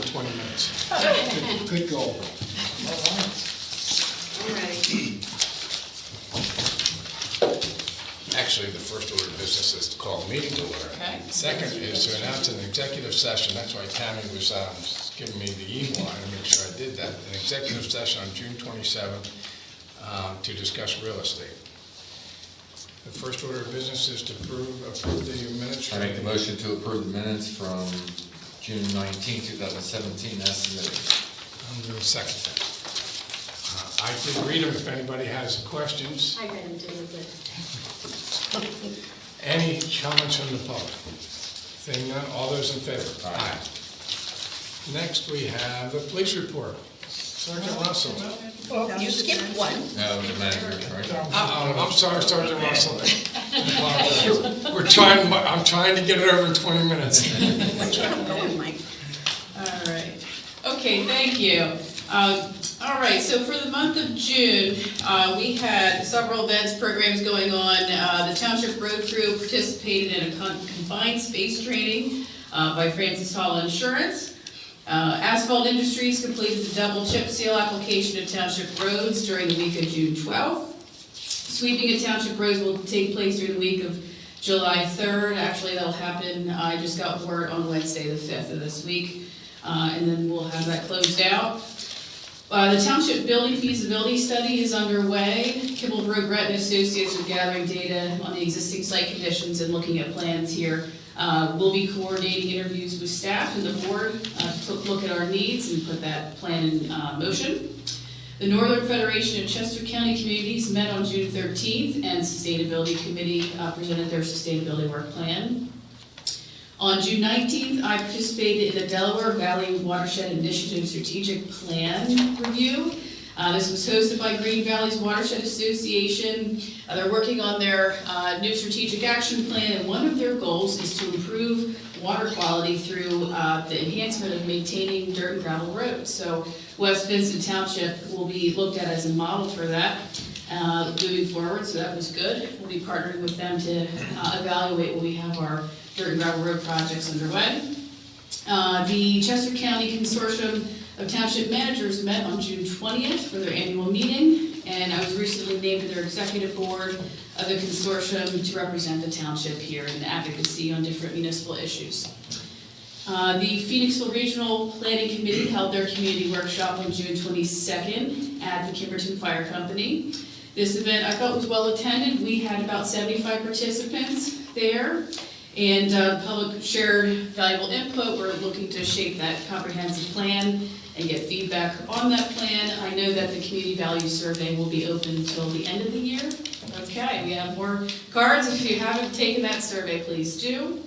20 minutes. Good goal. All right. Actually, the first order of business is to call the meeting to order. Okay. Second is to announce an executive session. That's why Tammy was giving me the email. I wanted to make sure I did that. An executive session on June 27th to discuss real estate. The first order of business is to approve the minutes. I make the motion to approve the minutes from June 19, 2017 as submitted. I'm going to second that. I did read them if anybody has questions. I read them too, but. Any comments from the public? Seeing none, all those in favor? Aye. Next, we have the police report. Sergeant Russell. Well, you skipped one. No, the manager, right? I'm sorry, Sergeant Russell. I'm trying to get it over in 20 minutes. Going, Mike. All right. Okay, thank you. All right, so for the month of June, we had several events, programs going on. The Township Road Crew participated in a confined space training by Francis Hall Insurance. Asphalt Industries completed the double chip seal application of Township roads during the week of June 12th. Sweeping of Township roads will take place during the week of July 3rd. Actually, that'll happen, I just got word on Wednesday the 5th of this week. And then we'll have that closed out. The Township Building Feasibility Study is underway. Kibble Road Brett and Associates are gathering data on the existing site conditions and looking at plans here. We'll be coordinating interviews with staff and the board to look at our needs and put that plan in motion. The Northern Federation of Chester County Communities met on June 13th and Sustainability Committee presented their sustainability work plan. On June 19th, I participated in the Delaware Valley Watershed Initiative Strategic Plan Review. This was hosted by Green Valley's Watershed Association. They're working on their new strategic action plan, and one of their goals is to improve water quality through the enhancement of maintaining dirt and gravel roads. So West Vincent Township will be looked at as a model for that moving forward, so that was good. We'll be partnering with them to evaluate when we have our dirt and gravel road projects underway. The Chester County Consortium of Township Managers met on June 20th for their annual meeting, and I was recently named to their executive board of the consortium to represent the township here in advocacy on different municipal issues. The Phoenixville Regional Planning Committee held their community workshop on June 22nd at the Kimberton Fire Company. This event I thought was well attended. We had about 75 participants there. And the public shared valuable input. We're looking to shape that comprehensive plan and get feedback on that plan. I know that the community values survey will be open until the end of the year. Okay, we have more cards. If you haven't taken that survey, please do.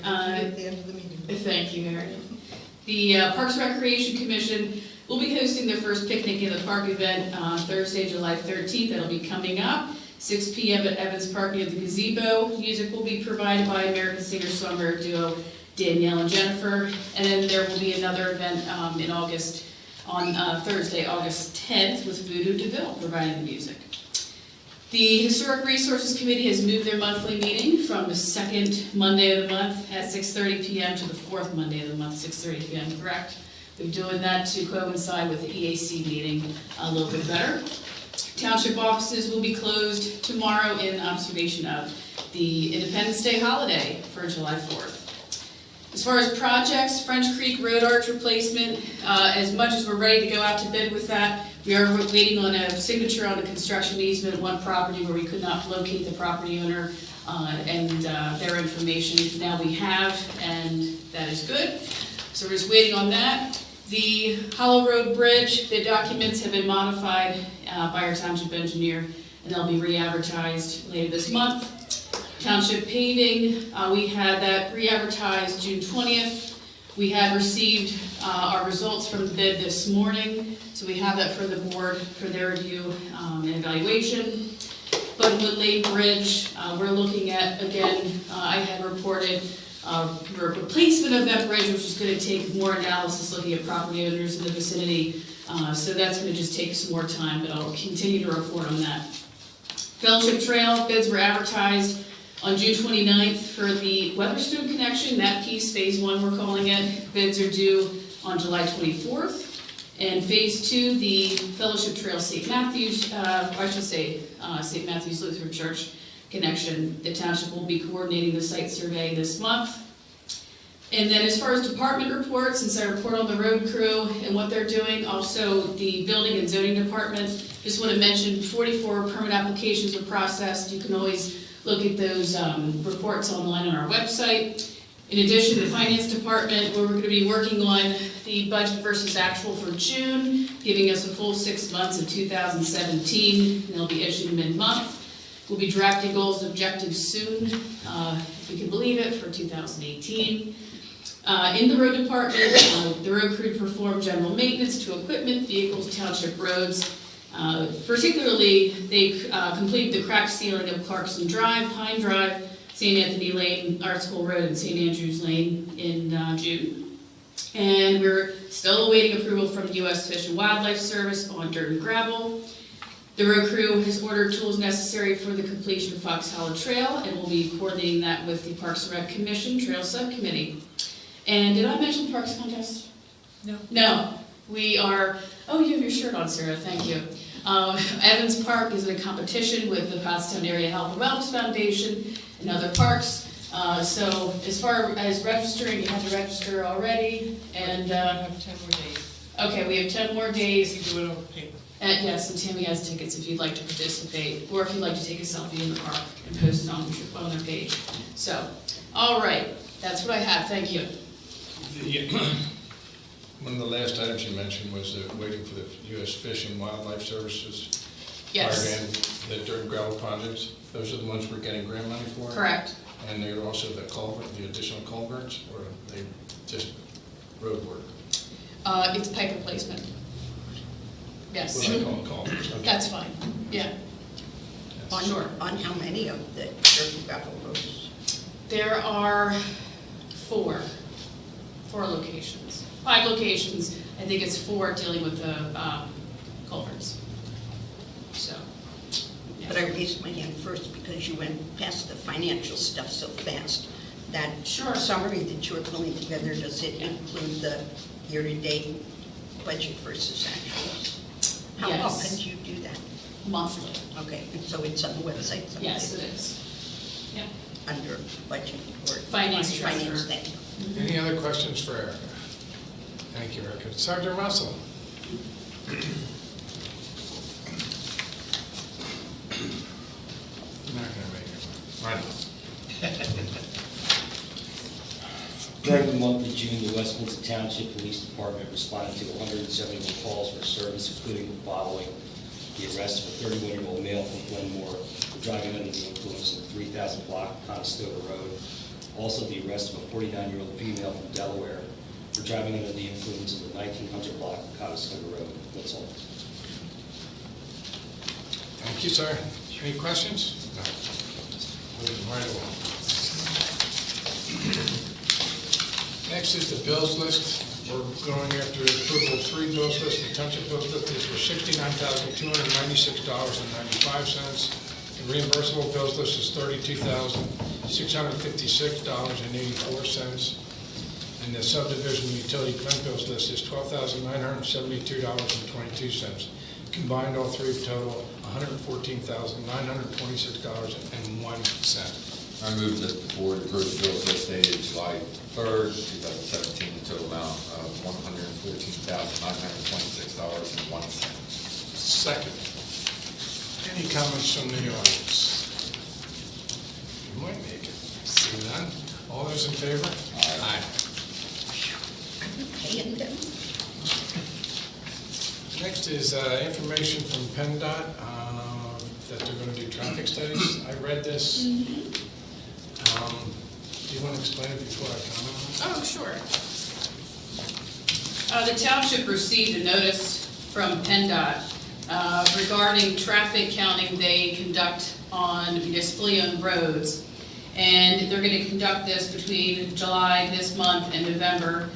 At the end of the meeting. Thank you, Mary. The Parks and Recreation Commission will be hosting their first picnic in the park event Thursday, July 13th. That'll be coming up. 6 p.m. at Evans Park near the gazebo. Music will be provided by American singer-songwriter duo Danielle and Jennifer. And then there will be another event in August, on Thursday, August 10th, with Voodoo DeVille providing the music. The Historic Resources Committee has moved their monthly meeting from the second Monday of the month at 6:30 p.m. to the fourth Monday of the month, 6:30 p.m., correct? We're doing that to coincide with the EAC meeting a little bit better. Township offices will be closed tomorrow in observation of the Independence Day holiday for July 4th. As far as projects, French Creek Road Arch replacement, as much as we're ready to go out to bid with that, we are waiting on a signature on a construction easement at one property where we could not locate the property owner and their information. Now we have, and that is good. So we're just waiting on that. The Hollow Road Bridge, the documents have been modified by our township engineer, and they'll be re-advertised later this month. Township paving, we had that re-advertised June 20th. We had received our results from the bid this morning, so we have that for the board for their review and evaluation. Buttonwood Lane Bridge, we're looking at, again, I had reported replacement of that bridge, which is going to take more analysis looking at property owners in the vicinity. So that's going to just take some more time, but I'll continue to report on that. Fellowship Trail bids were advertised On June 29th, for the Weatherstone connection, that piece, phase 1 we're calling it, bids are due on July 24th. And phase 2, the Fellowship Trail St. Matthews, St. Matthews Lutheran Church connection, the township will be coordinating the site survey this month. And then as far as department reports, since I report on the road crew and what they're doing, also the building and zoning department, just want to mention 44 permit applications were processed. You can always look at those reports online on our website. In addition, the finance department, where we're going to be working on the budget versus actual for June, giving us a full 6 months of 2017, and they'll be issued mid-month. We'll be drafting goals and objectives soon, if we can believe it, for 2018. In the road department, the road crew performed general maintenance to equipment, vehicles, township roads. Particularly, they completed the crack sealing of Clarkson Drive, Pine Drive, St. Anthony Lane, Arts School Road, and St. Andrews Lane in June. And we're still awaiting approval from the U.S. Fish and Wildlife Service on dirt and gravel. The road crew has ordered tools necessary for the completion of Fox Hollow Trail, and we'll be coordinating that with the Parks and Rec Commission Trail Subcommittee. And did I mention Parks Contest? No. No. We are, oh, you have your shirt on, Sarah, thank you. Evans Park is in a competition with the Pottstown Area Health and Wellness Foundation and other parks. So as far as registering, you have to register already, and have 10 more days. okay, we have 10 more days. You do it over paper. Yes, and Tammy has tickets if you'd like to participate, or if you'd like to take a selfie in the park and post it on their page. So, all right, that's what I have. Thank you. One of the last items you mentioned was waiting for the U.S. Fish and Wildlife Services. Yes. The dirt and gravel projects, those are the ones we're getting grant money for? Correct. And they're also the culvert, the additional culverts, or they just road work? It's pipe replacement. Yes. What do I call them, culverts? Okay. That's fine. Yeah. Sure. On how many of the dirt and gravel roads? There are 4 locations. 5 locations. I think it's 4 dealing with the culverts. So. Yeah. But I raised my hand first because you went past the financial stuff so fast. That Sure. summary that you're pulling together, does it include the year-to-date budget versus actuals? How Yes. often do you do that? Monthly. Okay, and so it's on the website somewhere? Yes, it is. Yeah. Under budget or? Finance Finance, treasurer. thank you. Any other questions for Erica? Thank you, Erica. Sergeant Russell? You're not gonna make it. Why not? During the month of June, the West Vincent Township Police Department responded to 171 calls for service, including the following: the arrest of a 31-year-old male from Glenmore for driving under the influence of 3000 block Conestoga Road. Also, the arrest of a 49-year-old female from Delaware for driving under the influence of the 1900 block Conestoga Road. That's all. Thank you, sir. Any questions? No. Moving right along. Next is the bills list. We're going after approval of 3 bills lists. The township bills list is for $69,296.95. The reimbursable bills list is $32,656.84. And the subdivision utility claim bills list is $12,972.22. Combined, all 3 total $114,926.01. I move that the board approve the bills list dated July 3rd, 2017, the total amount of $114,926.01. Second. Any comments from the audience? You might make it. See none? All those in favor? Aye. Paying them? Next is information from PennDOT that they're going to do traffic studies. I read this. Do you want to explain it before I comment on it? Oh, sure. The township received a notice from PennDOT regarding traffic counting they conduct on municipally owned roads. And they're going to conduct this between July this month and November.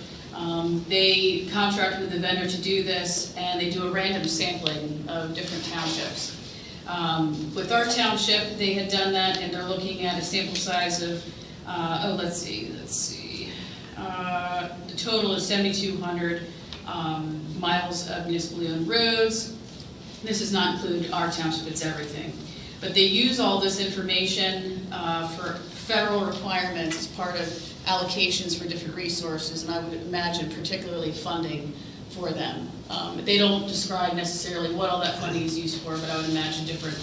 They contract with the vendor to do this, and they do a random sampling of different townships. With our township, they had done that, and they're looking at a sample size of, let's see. The total is 7,200 miles of municipally owned roads. This does not include our township, it's everything. But they use all this information for federal requirements as part of allocations for different resources, and I would imagine particularly funding for them. They don't describe necessarily what all that funding is used for, but I would imagine different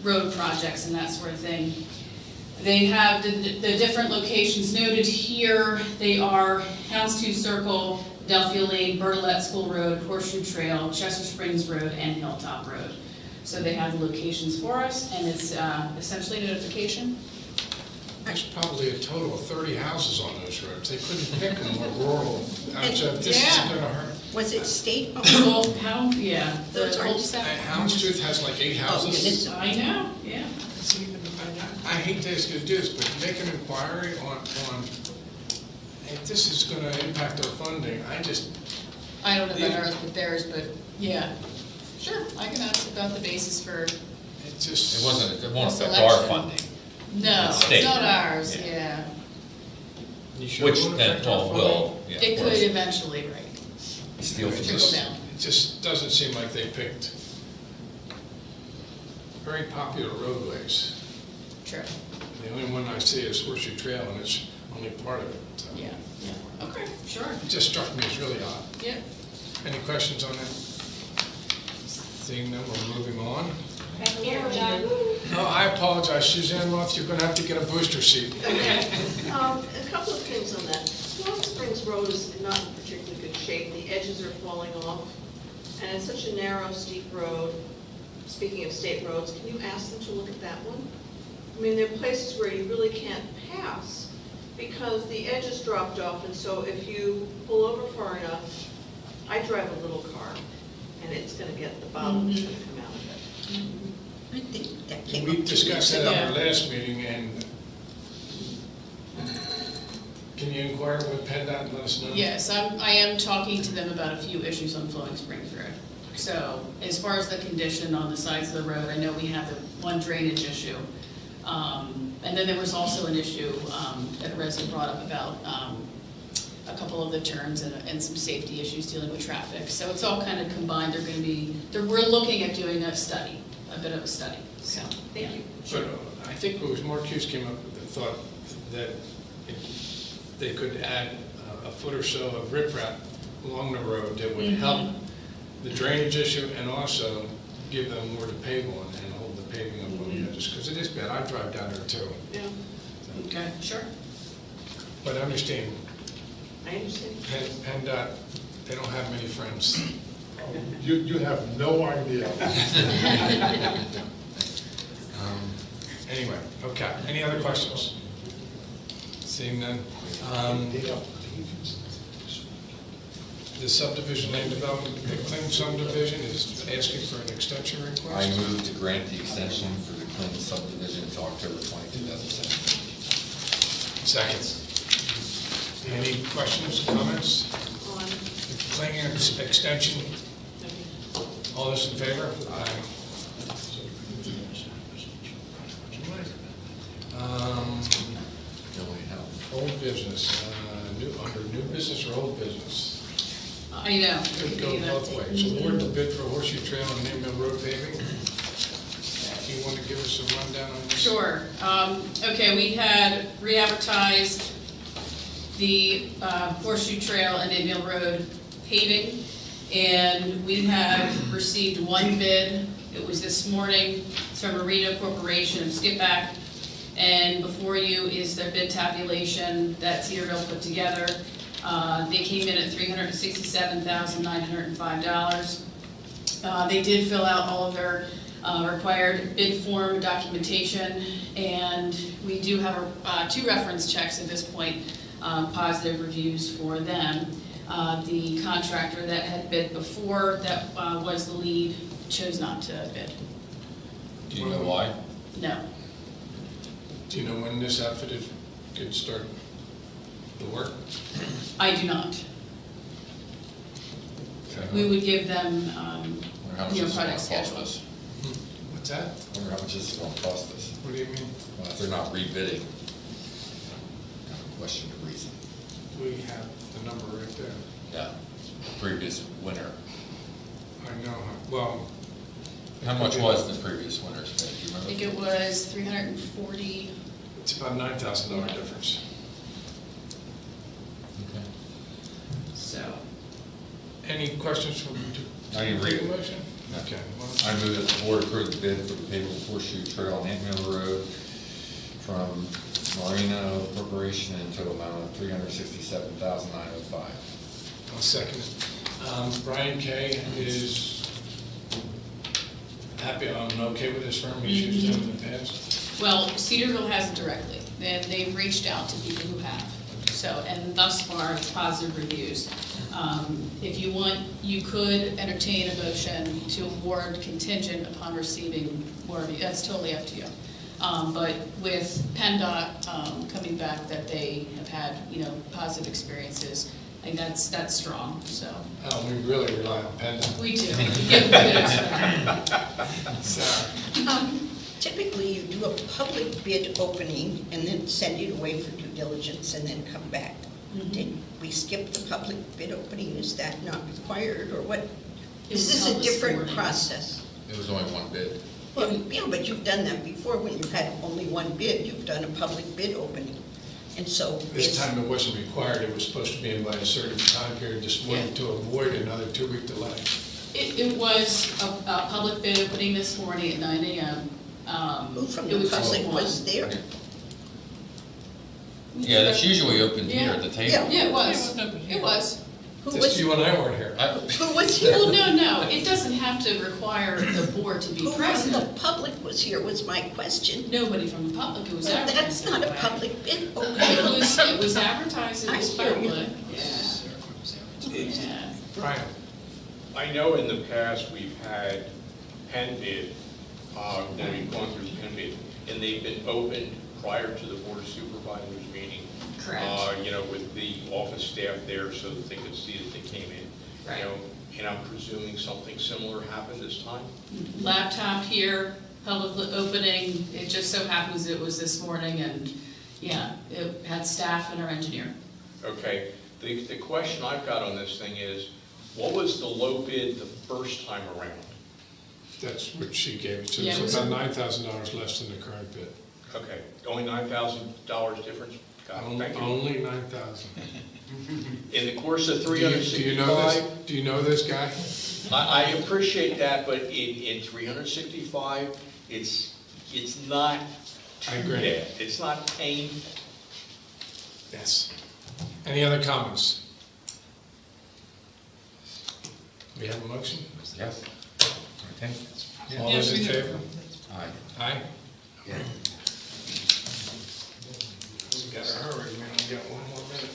road projects and that sort of thing. They have the different locations noted here. They are Houndstooth Circle, Delphia Lane, Bertolette School Road, Horseshoe Trail, Chester Springs Road, and Hilltop Road. So they have the locations for us, and it's essentially notification. There's probably a total of 30 houses on those roads. They couldn't pick a more rural. So if this isn't gonna hurt. Was it state? Well, how, yeah, the Those are- cul-de-sac. Houndstooth has like 8 houses. goodness. I know, yeah. See, I hate to ask you to do this, but make an inquiry on if this is gonna impact our funding. I don't know about ours, but theirs, but yeah. Sure, I can ask about the basis for, It just. It won't affect Selection. our funding, no, It's it's state. not ours, Yeah. yeah. You sure which it won't then, affect our well, funding? will, yeah, It of could course. eventually, right. Steal from It Trickle just- down. It just doesn't seem like they picked very popular roadways. Sure, The only one I see is Horseshoe Trail, and it's only part of it. So yeah, okay, sure, It just struck me as really odd. yeah. Any questions on that? Seeing none, we're moving on. No, I apologize, Suzanne Roth, you're gonna have to get a booster seat. Okay. A couple of things on that. Long Springs Road is not in particularly good shape. The edges are falling off, and it's such a narrow, steep road. Speaking of state roads, can you ask them to look at that one? I mean, there are places where you really can't pass because the edge is dropped off, and so if you pull over far enough, I drive a little car, and it's gonna get, the bottom is gonna come out of it. I think that came up We 2 years discussed that ago. at our last meeting, and can you inquire with PennDOT and let us know? Yes, I am talking to them about a few issues on Flowing Springs Road. So as far as the condition on the sides of the road, I know we have the one drainage issue. And then there was also an issue that a resident brought up about a couple of the turns and some safety issues dealing with traffic. So it's all kind of combined. We're looking at doing a study, a bit of a study, so. Thank you. But I think it was Mark Hughes came up with the thought that they could add a foot or so of riprap along the road that would help the drainage issue and also give them more to pave on and hold the paving up on the edges, because it is bad. I drive down there too. Yeah, Okay, sure. But I understand, I understand. PennDOT, they don't have many friends. You have no idea. Anyway, okay. Any other questions? Seeing none. The subdivision land development, the Clinton subdivision is asking for an extension I request. move to grant the extension for the Clinton subdivision to October 20, 2017. Second. Any questions, comments? On, Clinton extension, all those in favor? Aye. Old business, under new business or old business? I know. Could go both ways. Award the bid for Horseshoe Trail and Name Mill Road paving. Do you want to give us a rundown on this? Sure. Okay, we had re-advertised the Horseshoe Trail and Indian Road paving, and we have received one bid. It was this morning. It's from Marino Corporation of Skipback. And before you is their bid tabulation that Cedarville put together. They came in at $367,905. They did fill out all of their required bid form documentation, and we do have 2 reference checks at this point, positive reviews for them. The contractor that had bid before, that was the lead, chose not to bid. Do you know why? No. Do you know when this outfit could start the work? I do not. We would give them, Or how much you know, does it project cost schedule. us? What's What's that? I wonder how much this is gonna cost us. What do you mean? Well, if they're not rebidding. Question of reason. We have the number right there. Yeah, previous winter. I know, well. How much was the previous winter's bid, do you I think remember? it was 340. It's about $9,000 difference. Okay. So, Any questions from? I didn't read it. Take a motion? Okay. well, I move that the board approve the bid for the pavable horseshoe trail on Ant Mill Road from Marino Corporation in total amount of $367,905. I'll second it. Brian Kay is happy, okay with this firm, he's used them in the past. well, Cedarville hasn't directly, and they've reached out to people who have. So, and thus far, it's positive reviews. If you want, you could entertain a motion to award contingent upon receiving more, that's totally up to you. But with PennDOT coming back that they have had, positive experiences, I think that's strong, so. We really rely on PennDOT. We do. Give kudos. Sarah? Typically, you do a public bid opening and then send it away for due diligence and then come back. Did we skip the public bid opening? Is that not required, or what? It Is was this held a this different morning. process? It was only one bid. Well, yeah, but you've done that before. When you've had only one bid, you've done a public bid opening. And so This it's, time it wasn't required, it was supposed to be in by a certain time period, just wanted to avoid another 2-week delay. It was a public bid opening this morning at 9 a.m. who from It the was just public one. was there? Yeah, that's usually opened here at the table. Yeah, it was. It was. Who Just was, you and I weren't here. who was here? Well, no, it doesn't have to require the board to be Who from present. the public was here was my question. Nobody from the public, it was Well, advertised. that's not a that way. public bid It opening. was advertised, it was I hear you. public. Yeah. Brian? I know in the past we've had pen bid, when we've gone through the pen bid, and they've been opened prior to the Board of Supervisors meeting. Correct. With the office staff there so that they could see that they came in. Right. And I'm presuming something similar happened this time? Laptop here, public opening, it just so happens it was this morning, and, yeah, it had staff and our engineer. Okay, the question I've got on this thing is, what was the low bid the first time around? That's what she gave it to, Yeah, it so was- about $9,000 less than the current bid. Okay, only $9,000 difference? Got it, thank you. Only 9,000. In the course of Do you know 365, this, do you know this guy? I appreciate that, but in 365, it's not I too agree. bad. It's not painful. Yes. Any other comments? We have a motion? Yes. Okay. All those in favor? Aye. Aye? We gotta hurry, we only got 1 more minute.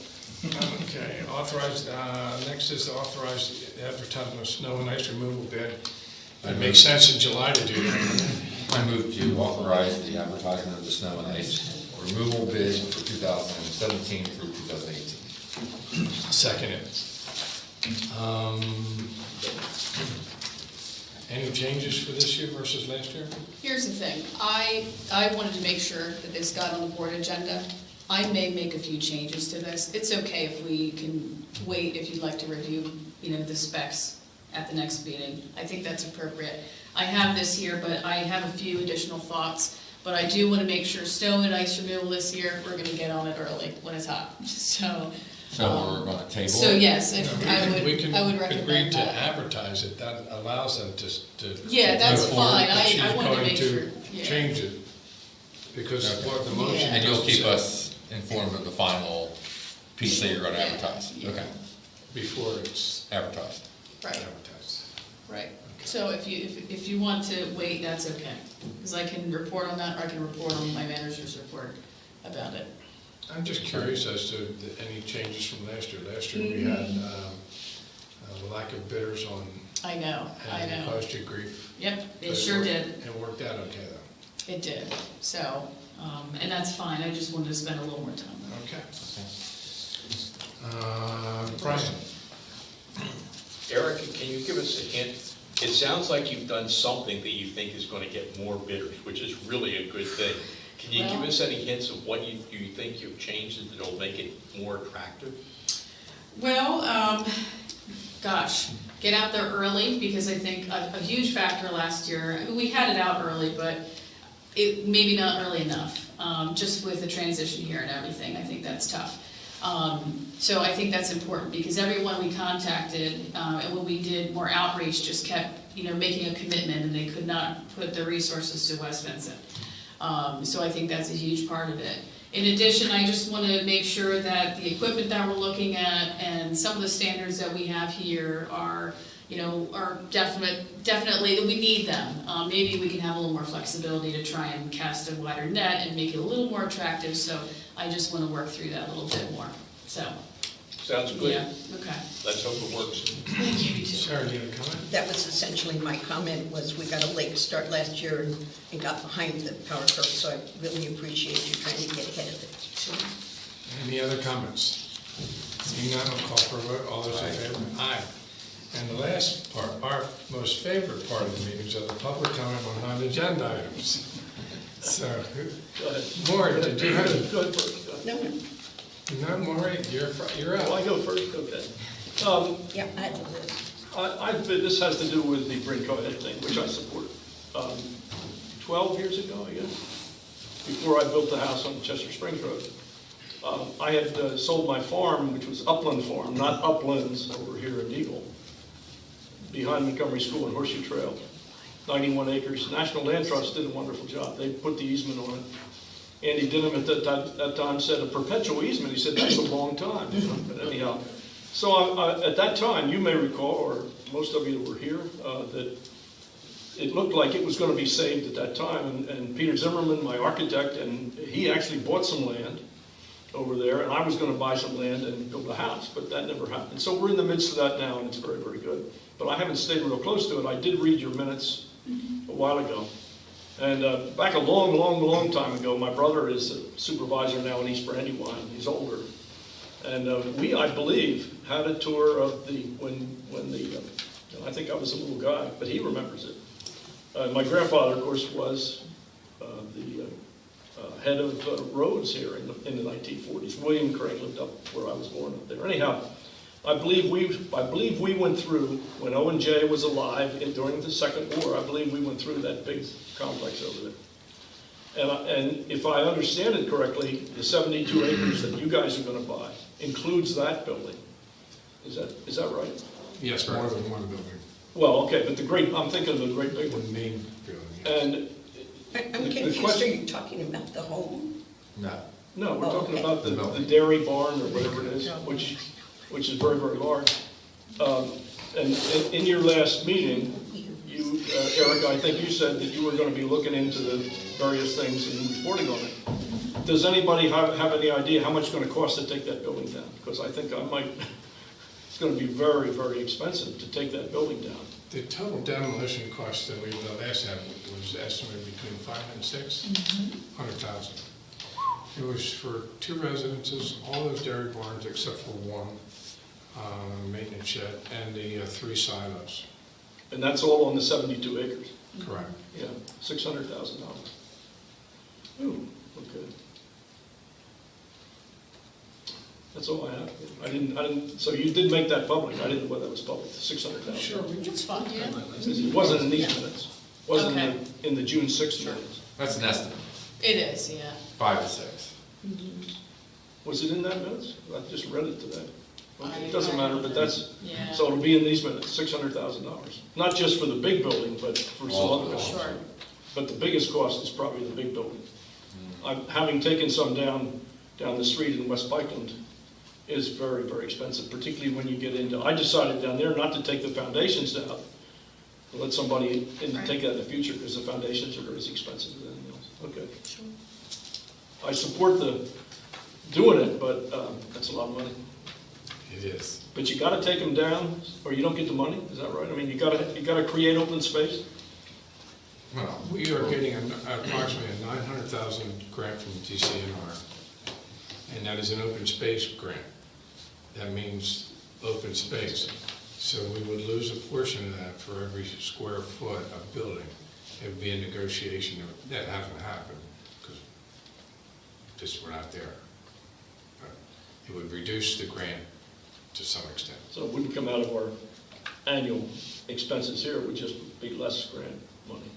Okay, authorized, next is the authorized advertisement of snow and ice removal bid. It makes sense in July to do that. I move to authorize the advertisement of the snow and ice removal bid for 2017 through 2018. Second it. Any changes for this year versus last year? Here's the thing, I wanted to make sure that this got on the board agenda. I may make a few changes to this. It's okay if we can wait, if you'd like to review, the specs at the next meeting. I think that's appropriate. I have this here, but I have a few additional thoughts. But I do want to make sure snow and ice removal this year, we're gonna get on it early when it's hot, so. So we're going to table it? So yes, We can I would agree recommend to that. advertise it, that allows them to. Yeah, that's move forward, fine. but she's I wanted to going make sure, yeah. Change it, because Okay. what the motion. Yeah. And you'll doesn't keep say us informed of the final piece that you're going to Yeah. advertise? Yeah. Okay, Before it's advertised. Right, advertised. right. So if you want to wait, that's okay, because I can report on that, or I can report on my manager's report about it. I'm just curious as to any changes from last year. Last year, we had a lack of bidders on, I know. and it caused you grief. Yep, But it sure worked- did. It worked out okay, though. It did. So, and that's fine. I just wanted to spend a little more time on it. Okay. Brian? Erica, can you give us a hint It sounds like you've done something that you think is going to get more bidders, which is really a good thing. Can you give Well- us any hints of what you think you've changed that'll make it more attractive? Well, gosh, get out there early, because I think a huge factor last year, I mean, we had it out early, but it, maybe not early enough, just with the transition here and everything, I think that's tough. So I think that's important, because everyone we contacted, and when we did more outreach, just kept, making a commitment, and they could not put their resources to West Vincent. So I think that's a huge part of it. In addition, I just want to make sure that the equipment that we're looking at and some of the standards that we have here are, are definitely, we need them. Maybe we can have a little more flexibility to try and cast a wider net and make it a little more attractive, so I just want to work through that a little bit more, so. Sounds good. Yeah, okay. Let's hope it works. Thank you, you too. Sarah, do you have a comment? That was essentially my comment, was we got a late start last year and got behind the power curve, so I really appreciate you trying to get ahead of it. Any other comments? Seeing none, I'll call for a vote. All those in favor? Aye. And the last part, our most favorite part of the meetings are the public comment on non-agenda items. So, Maury, did you have? Go ahead first. No, no, No, Maury, you're Oh, I up. go first, okay. yeah, I had to live. This has to do with the Brinco Head thing, which I support. 12 years ago, I guess, before I built the house on Chester Springs Road, I had sold my farm, which was Upland Farm, not Uplands over here in Eagle, behind Montgomery School and Horseshoe Trail. 91 acres. National Land Trust did a wonderful job. They put the easement on it. Andy Dinham at that time said a perpetual easement. He said, that's a long time. But anyhow, so at that time, you may recall, or most of you were here, that it looked like it was going to be saved at that time. And Peter Zimmerman, my architect, and he actually bought some land over there, and I was going to buy some land and build a house, but that never happened. So we're in the midst of that now, and it's very, very good. But I haven't stayed real close to it. I did read your minutes a while ago. And back a long, long, long time ago, my brother is a supervisor now in East Brandywine. He's older. And we, I believe, had a tour of I think I was a little guy, but he remembers it. My grandfather, of course, was the head of roads here in the 1940s. William Crane lived up where I was born up there. Anyhow, I believe we went through, when Owen J. was alive during the Second War, I believe we went through that big complex over there. And if I understand it correctly, the 72 acres that you guys are going to buy includes that building. Is that right? Yes, more than one building, Well, okay, but I'm thinking of the great big the one. main building. Yes. And I'm The confused, question- are you talking about the home? No. no, we're Oh, talking okay. about the dairy barn or whatever it is, which is very, very large. And in your last meeting, you, Eric, I think you said that you were going to be looking into the various things and reporting on it. Does anybody have any idea how much it's going to cost to take that building down? Because I think it's going to be very, very expensive to take that building down. The total demolition cost that we last had was estimated between $500,000 and $600,000. It was for 2 residences, all those dairy barns except for one maintenance shed, and the 3 silos. And that's all on the 72 acres. Correct. Yeah, $600,000. Ooh, okay. That's all I have. I didn't, so you did make that public. I didn't know whether that was public, 600,000. Sure, That's fine, yeah. It wasn't in these minutes. Wasn't Okay. in the June 6th minutes. That's an estimate, It is, yeah. 5 to 6. Was it in that minutes? I just read it today. Okay, I- it doesn't matter, but that's, Yeah. so it'll be in these minutes, $600,000. Not just for the big building, but for some All other of it. costs. Sure. But the biggest cost is probably the big building. Having taken some down the street in West Pikeland, is very, very expensive, particularly when you get into, I decided down there not to take the foundations down, let somebody take that in the future, because the foundations are as expensive as anything else. Okay. I support doing it, but that's a lot of money. it is. But you gotta take them down, or you don't get the money, is that right? I mean, you gotta create open space? Well, we are getting approximately a $900,000 grant from DCNR, and that is an open space grant. That means open space. So we would lose a portion of that for every square foot of building. It would be a negotiation. That hasn't happened because just we're not there. But it would reduce the grant to some extent. So it wouldn't come out of our annual expenses here, it would just be less grant money.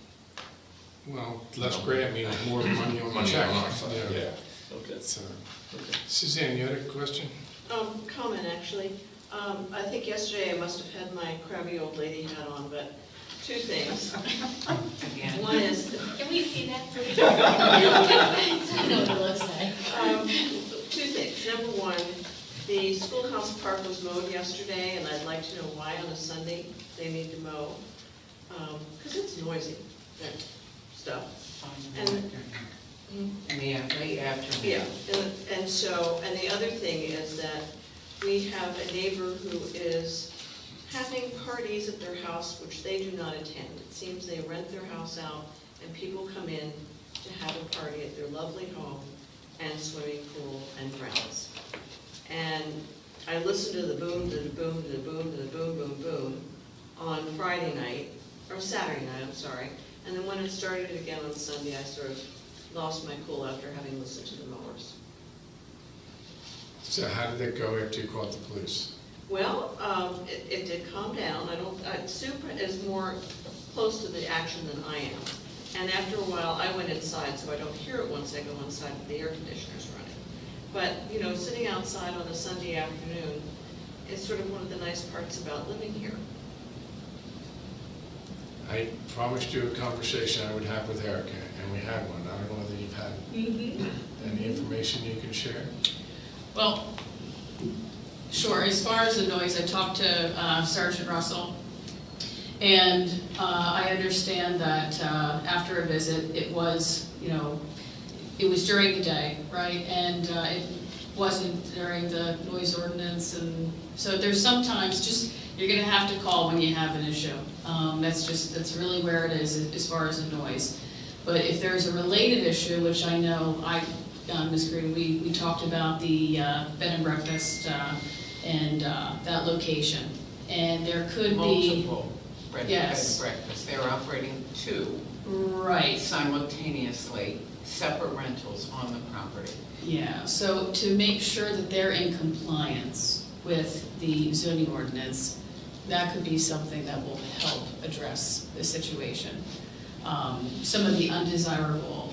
Well, less grant means more money on the Money check. on our side, yeah. Okay. So, Okay. Suzanne, you had a question? Comment, actually. I think yesterday I must have had my crabby old lady hat on, but two things. Again. One is, Can we see that, please? I know what it looks like. two things. Number one, the schoolhouse park was mowed yesterday, and I'd like to know why on a Sunday they need to mow. Because it's noisy, that stuff. And In the late afternoon. Yeah, and so, and the other thing is that we have a neighbor who is having parties at their house which they do not attend. It seems they rent their house out and people come in to have a party at their lovely home and swimming pool and grounds. And I listened to the boom, to the boom, to the boom, to the boom, boom, boom on Friday night, or Saturday night, I'm sorry. And then when it started again on Sunday, I sort of lost my cool after having listened to the mowers. So how did that go after you called the police? Well, it did calm down. Sue is more close to the action than I am. And after a while, I went inside, so I don't hear it once I go inside, but the air conditioner's running. But, you know, sitting outside on a Sunday afternoon is sort of one of the nice parts about living here. I promised you a conversation I would have with Erica, and we had one. I don't know whether you've had any information you can share? Well, sure, as far as the noise, I talked to Sergeant Russell, and I understand that after a visit, it was, you know, it was during the day, right? And it wasn't during the noise ordinance, and so there's sometimes just, you're gonna have to call when you have an issue. That's really where it is as far as the noise. But if there's a related issue, which I know Ms. Green, we talked about the bed and breakfast and that location. And there could be... Multiple bed and Yes. breakfast. They're operating two Right. simultaneously, separate rentals on the property. Yeah, so to make sure that they're in compliance with the zoning ordinance, that could be something that will help address the situation. Some of the undesirable,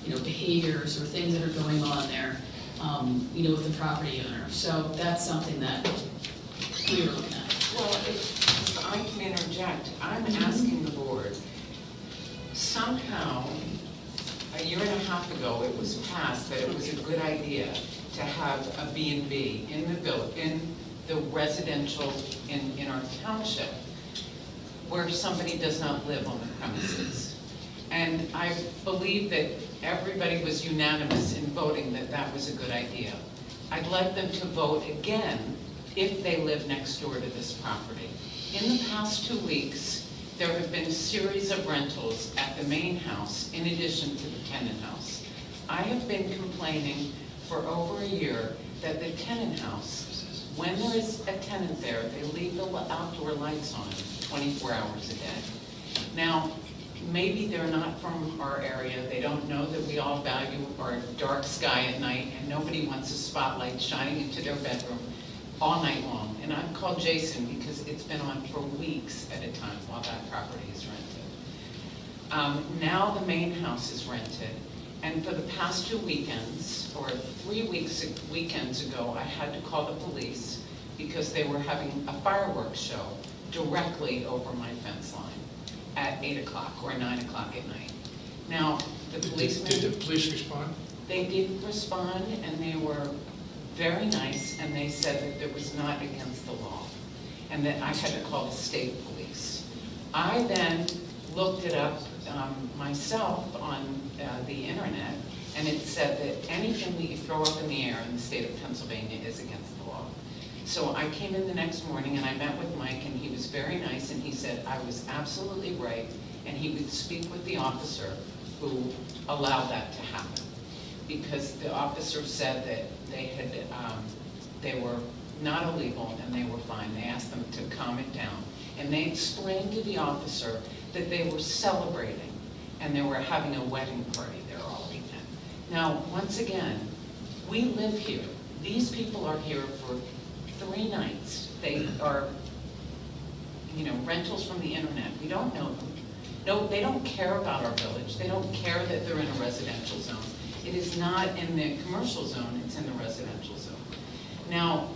you know, behaviors or things that are going on there, you know, with the property owner. So that's something that we were looking at. Well, if I can interject, I'm asking the board, somehow, a year and a half ago, it was passed that it was a good idea to have a B&B in the village, in the residential, in our township, where somebody does not live on the premises. And I believe that everybody was unanimous in voting that that was a good idea. I'd like them to vote again if they live next door to this property. In the past 2 weeks, there have been a series of rentals at the main house in addition to the tenant house. I have been complaining for over a year that the tenant house, when there is a tenant there, they leave the outdoor lights on 24 hours a day. Now, maybe they're not from our area, they don't know that we all value our dark sky at night, and nobody wants a spotlight shining into their bedroom all night long. And I've called Jason because it's been on for weeks at a time while that property is rented. Now the main house is rented, and for the past 2 weekends, or 3 weekends ago, I had to call the police because they were having a fireworks show directly over my fence line at 8 o'clock or 9 o'clock at night. Now, the policemen... Did the police respond? They did respond, and they were very nice, and they said that it was not against the law, and that I had to call the state police. I then looked it up myself on the internet, and it said that anything that you throw up in the air in the state of Pennsylvania is against the law. So I came in the next morning and I met with Mike, and he was very nice, and he said I was absolutely right, and he would speak with the officer who allowed that to happen. Because the officer said that they were not illegal and they were fine. They asked them to calm it down. And they explained to the officer that they were celebrating and they were having a wedding party there all weekend. Now, once again, we live here. These people are here for 3 nights. They are, rentals from the internet. We don't know them. No, they don't care about our village. They don't care that they're in a residential zone. It is not in the commercial zone, it's in the residential zone. Now,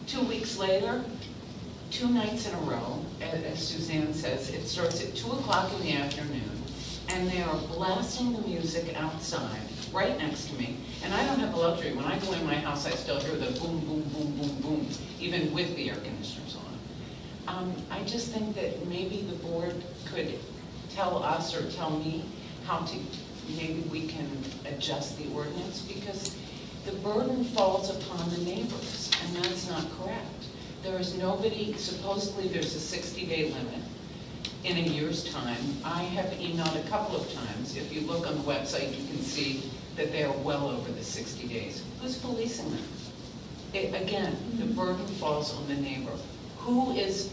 2 weeks later, 2 nights in a row, as Suzanne says, it starts at 2 o'clock in the afternoon, and they are blasting the music outside, right next to me, and I don't have the luxury. When I go in my house, I still hear the boom, boom, boom, boom, boom, even with the air conditioners on. I just think that maybe the board could tell us or tell me how to, maybe we can adjust the ordinance, because the burden falls upon the neighbors, and that's not correct. There is nobody, supposedly there's a 60-day limit in a year's time. I have emailed a couple of times. If you look on the website, you can see that they are well over the 60 days. Who's policing them? Again, the burden falls on the neighbor. Who is,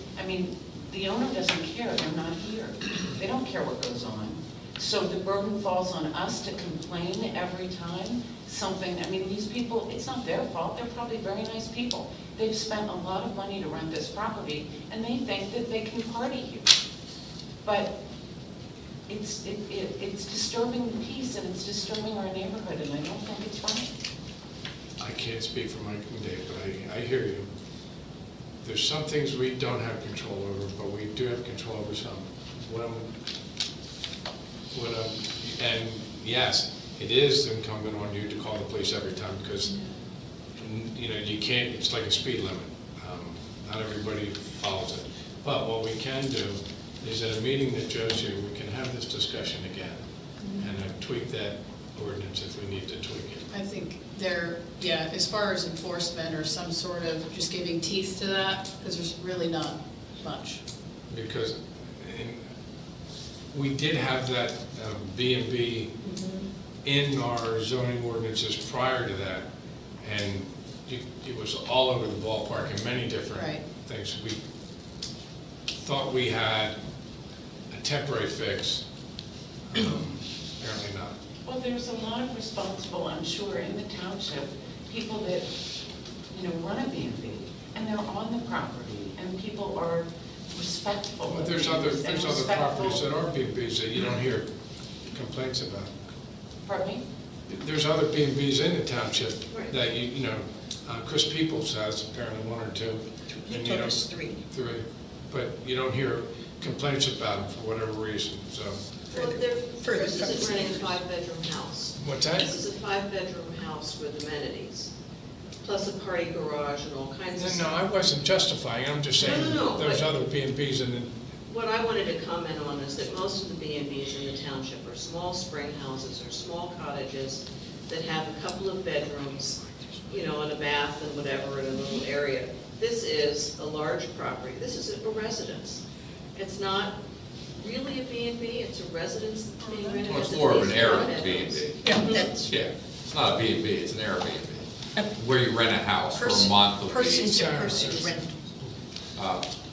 the owner doesn't care, they're not here. They don't care what goes on. So the burden falls on us to complain every time something, these people, it's not their fault, they're probably very nice people. They've spent a lot of money to rent this property, and they think that they can party here. But it's disturbing the peace, and it's disturbing our neighborhood, and I don't think it's right. I can't speak for Mike and Dave, but I hear you. There's some things we don't have control over, but we do have control over some. And yes, it is incumbent on you to call the police every time, because you can't, it's like a speed limit. Not everybody follows it. But what we can do is at a meeting that Joe's here, we can have this discussion again and tweak that ordinance if we need to tweak it. I think as far as enforcement or some sort of just giving teeth to that, because there's really not much. Because we did have that B&B in our zoning ordinances prior to that, and it was all over the ballpark in many different things. We thought we had a temporary fix, apparently not. Well, there's a lot of responsible, I'm sure, in the township, people that, run a B&B, and they're on the property, and people are respectful. But there's other properties that are B&Bs that you don't hear complaints about. Pardon me? There's other B&Bs in the township Right. that Chris Peoples has apparently 1 or 2. He told us 3. 3, but you don't hear complaints about them for whatever reason, so. Well, Further this is renting a 5-bedroom house. What's that? This is a 5-bedroom house with amenities, plus a party garage and all kinds of No, stuff. I wasn't justifying, I'm just saying, No, there's but- other B&Bs in the, What I wanted to comment on is that most of the B&Bs in the township are small spring houses or small cottages that have a couple of bedrooms, and a bath and whatever in a little area. This is a large property. This is a residence. It's not really a B&B, it's a residence that's being rented. Well, it's as at more of an least 5 Airbnb. bedrooms. That's Yeah, it's not a B&B, it's an Airbnb, where you rent a house for a month. person to person rent.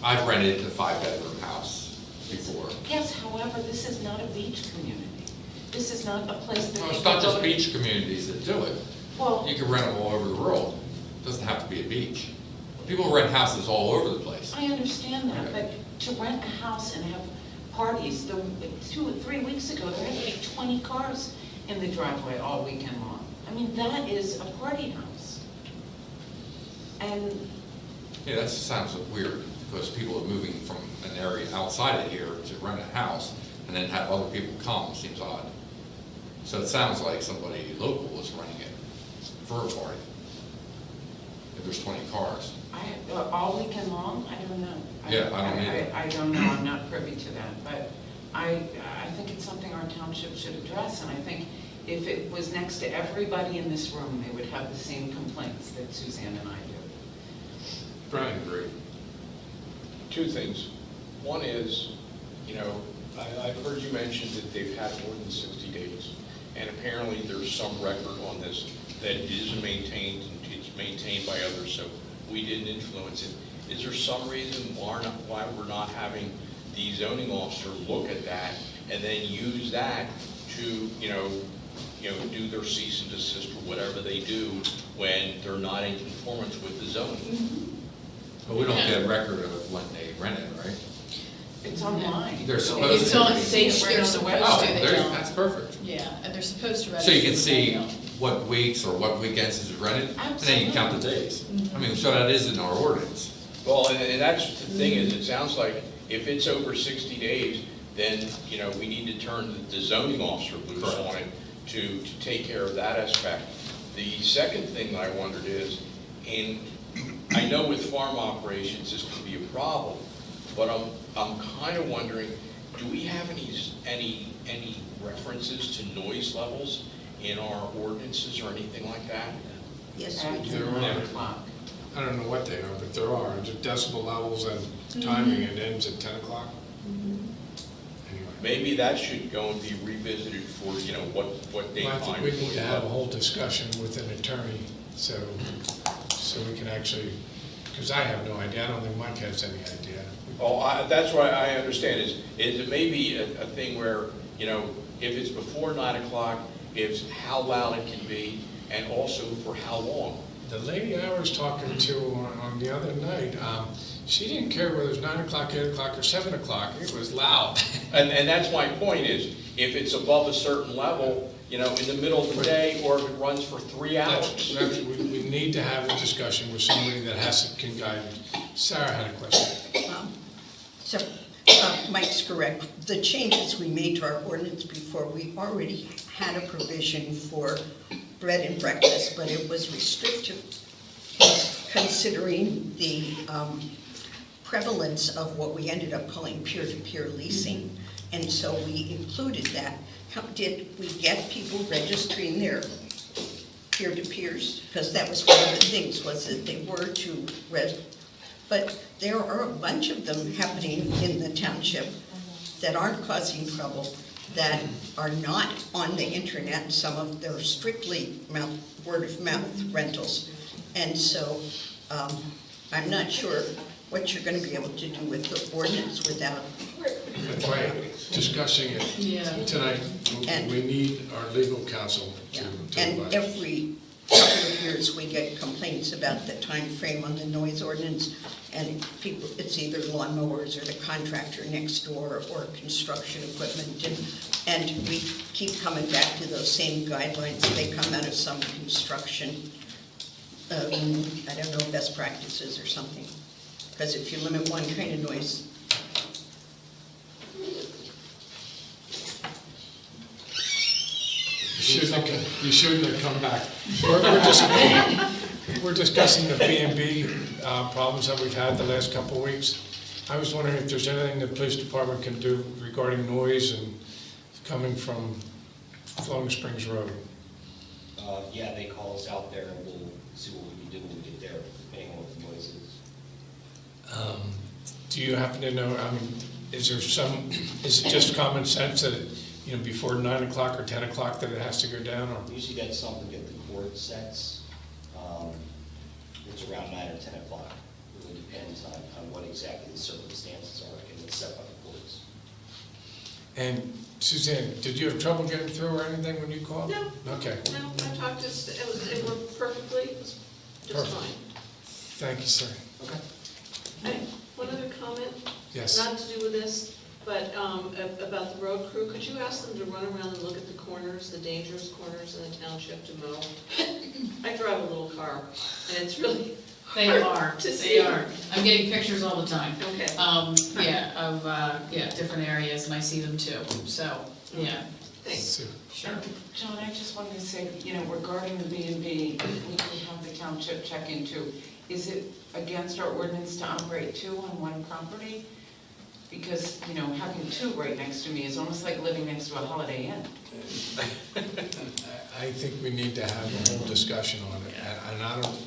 I've rented a 5-bedroom house before. Yes, however, this is not a beach community. This is not a place that. Well, they it's not can just go to- beach communities that do it. Well, You can rent them all over the world. It doesn't have to be a beach. People rent houses all over the place. I understand that, but to rent a house and have parties, 2 or 3 weeks ago, there had to be 20 cars in the driveway all weekend long. That is a party house. And Yeah, that sounds weird, because people are moving from an area outside of here to rent a house, and then have other people come, seems odd. So it sounds like somebody local is running it for a party. If there's 20 cars. all weekend long, I don't know. Yeah, I don't either. I don't know, I'm not privy to that, but I think it's something our township should address, and I think if it was next to everybody in this room, they would have the same complaints that Suzanne and I do. Brian, agree. 2 things. One is, I've heard you mention that they've had more than 60 days, and apparently there's some record on this that it is maintained, and it's maintained by others, so we didn't influence it. is there some reason why we're not having the zoning officer look at that and then use that to, do their cease and desist or whatever they do when they're not in conformance with the zoning? But we don't get a record of when they rent it, right? It's online. They're supposed It's to. on, You they, see it right they're on the supposed website. to, Oh, they there, don't. that's perfect. Yeah, and they're supposed to So register. you can with see them. what weeks or what weekends is rented, and then you count the days. I mean, so that is in our ordinance. Well, and that's the thing is, it sounds like if it's over 60 days, then, we need to turn the zoning officer loose Correct. on it to take care of that aspect. The second thing I wondered is, I know with farm operations, this could be a problem, but I'm kind of wondering, do we have any references to noise levels in our ordinances or anything like that? Yes, At we do. There are. 10 o'clock. I don't know what they are, but there are. There's decibel levels and timing, it ends at 10 o'clock. Anyway. Maybe that should go and be revisited for, what they Well, I think find. we need to have a whole discussion with an attorney, so we can actually, because I have no idea, I don't think Mike has any idea. Oh, that's why I understand, is it may be a thing where, if it's before 9 o'clock, it's how loud it can be, and also for how long. The lady I was talking to on the other night, she didn't care whether it was 9 o'clock, 8 o'clock, or 7 o'clock, it was loud. And that's my point is, if it's above a certain level, in the middle of the day, or if it runs for 3 hours. We need to have a discussion with somebody that can guide. Sarah had a question. So, Mike's correct. The changes we made to our ordinance before, we already had a provision for bread and breakfast, but it was restrictive considering the prevalence of what we ended up calling peer-to-peer leasing. And so we included that. Did we get people registering their peer-to-peers? Because that was one of the things, was that they were to but there are a bunch of them happening in the township that aren't causing trouble, that are not on the internet, and some of them are strictly word-of-mouth rentals. And so I'm not sure what you're going to be able to do with the ordinance without. That's why discussing Yeah. it tonight, we need our legal counsel to And advise. every couple of years, we get complaints about the time frame on the noise ordinance, and people, it's either lawnmowers or the contractor next door or construction equipment, and we keep coming back to those same guidelines. They come out of some construction, I don't know, best practices or something. Because if you limit one kind of noise, You shouldn't have come back. We're discussing the B&B problems that we've had the last couple of weeks. I was wondering if there's anything the police department can do regarding noise and coming from Flowing Springs Road. Yeah, they call us out there and we'll see what we can do when we get there, depending on what the noise is. Do you happen to know, is it just common sense that, before 9 o'clock or 10 o'clock that it has to go down? Or? Usually that's something that the court sets. It's around 9 or 10 o'clock. It really depends on what exactly the circumstances are, and it's set by the courts. And Suzanne, did you have trouble getting through or anything when you called? No. Okay, No, I talked to, it worked perfectly, it was just Perfect. fine. thank you, sir. One other comment? Yes. Not to do with this, but about the road crew, could you ask them to run around and look at the corners, the dangerous corners in the township to mow? I drive a little car, and it's really They hard are, to they see. are. I'm getting pictures all the time. Okay. Of different areas, and I see them too, so, yeah, Thanks. Sue. sure. John, I just wanted to say, regarding the B&B, if we could have the township check into, is it against our ordinance to operate 2 on one property? Because, having 2 right next to me is almost like living next to a Holiday Inn. I think we need to have a whole discussion on it, and I don't,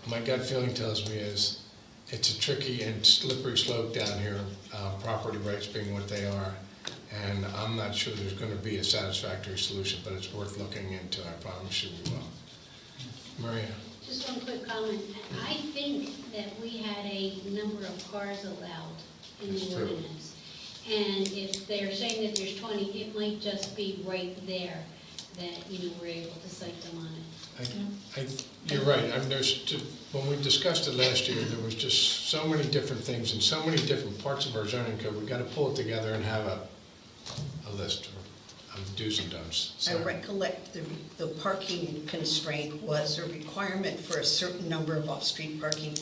my gut feeling tells me is, it's a tricky and slippery slope down here, property rights being what they are, and I'm not sure there's gonna be a satisfactory solution, but it's worth looking into, I promise you we will. Maria? Just one quick comment. I think that we had a number of cars allowed in That's the true. ordinance. And if they're saying that there's 20, it might just be right there that, we're able to cite them on it. You're right, I mean, when we discussed it last year, there was just so many different things and so many different parts of our zoning code, we gotta pull it together and have a list of do's and don'ts. I So- recollect the parking constraint was a requirement for a certain number of off-street parking.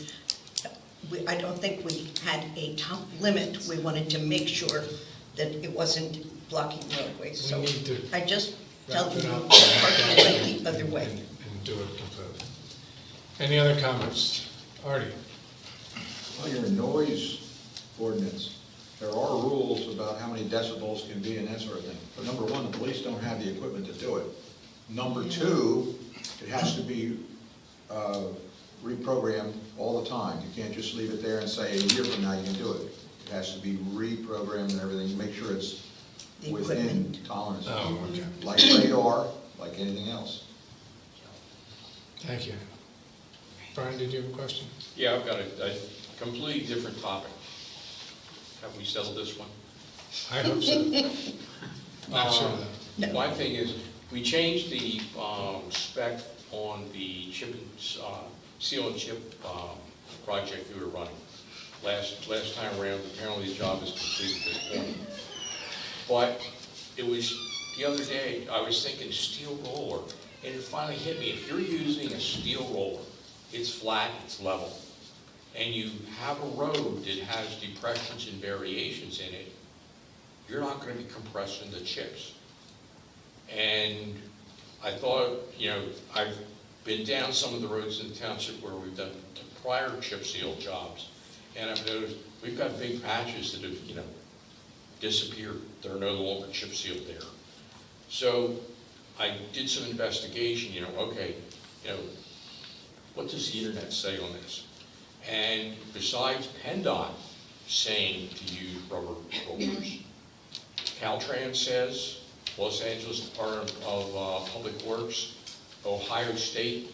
I don't think we had a top limit. We wanted to make sure that it wasn't blocking roadways. We So need to I just tell wrap it them up. parking went the other way. And do it completely. Any other comments? Artie? On your noise ordinance, there are rules about how many decibels can be and that sort of thing. But number one, the police don't have the equipment to do it. Number two, it has to be reprogrammed all the time. You can't just leave it there and say, a year from now you can do it. It has to be reprogrammed and everything, to make sure it's The within equipment. tolerance. Oh, okay. Like radar, like anything else. Thank you. Brian, did you have a question? Yeah, I've got a completely different topic. Have we settled this one? I hope so. Not sure though. No. My thing is, we changed the spec on the chip and, seal and chip project we were running. Last time around, apparently the job is complete at this point. But it was, the other day, I was thinking steel roller, and it finally hit me. If you're using a steel roller, it's flat, it's level, and you have a road that has depressions and variations in it, you're not going to be compressing the chips. And I thought, I've been down some of the roads in the township where we've done prior chip seal jobs, and I've noticed we've got big patches that have, disappeared. They're no longer chip sealed there. So I did some investigation, what does the internet say on this? And besides PennDOT saying to use rubber rollers, Caltrans says, Los Angeles Department of Public Works, Ohio State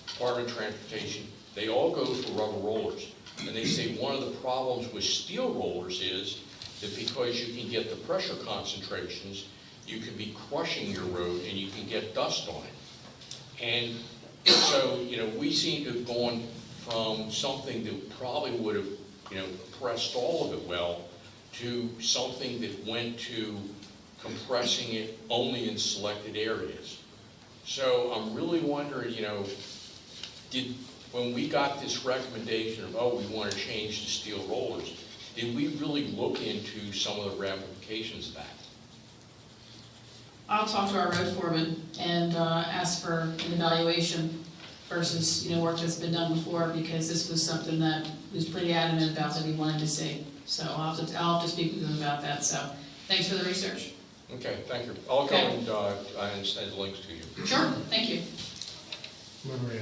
Department of Transportation, they all go for rubber rollers. And they say one of the problems with steel rollers is that because you can get the pressure concentrations, you can be crushing your road and you can get dust on it. And so, we seem to have gone from something that probably would have, compressed all of it well, to something that went to compressing it only in selected areas. So I'm really wondering, when we got this recommendation of, we want to change to steel rollers, did we really look into some of the ramifications of that? I'll talk to our road foreman and ask for an evaluation versus, work that's been done before, because this was something that he was pretty adamant about that he wanted to see. So I'll have to speak with him about that, so thanks for the research. Okay, thank you. I'll go Okay. and send links to you. Sure, thank you. Maria?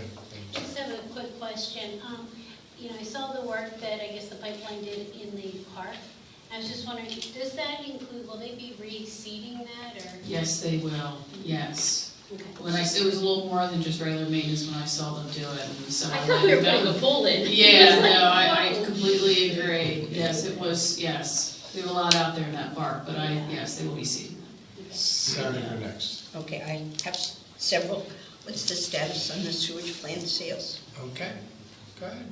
Just have a quick question. I saw the work that I guess the pipeline did in the park. I was just wondering, does that include, will they be reseeding that, or? Yes, they will, yes. Okay. It was a little more than just regular maintenance when I saw them do it, and so. I thought we were putting a pool in. Yeah, no, I completely agree. Yes, it was, yes. We have a lot out there in that park, but yes, they will be seen. Sarah, you're next. Okay, I have several. What's the status on the sewage plant sales? Okay, go ahead.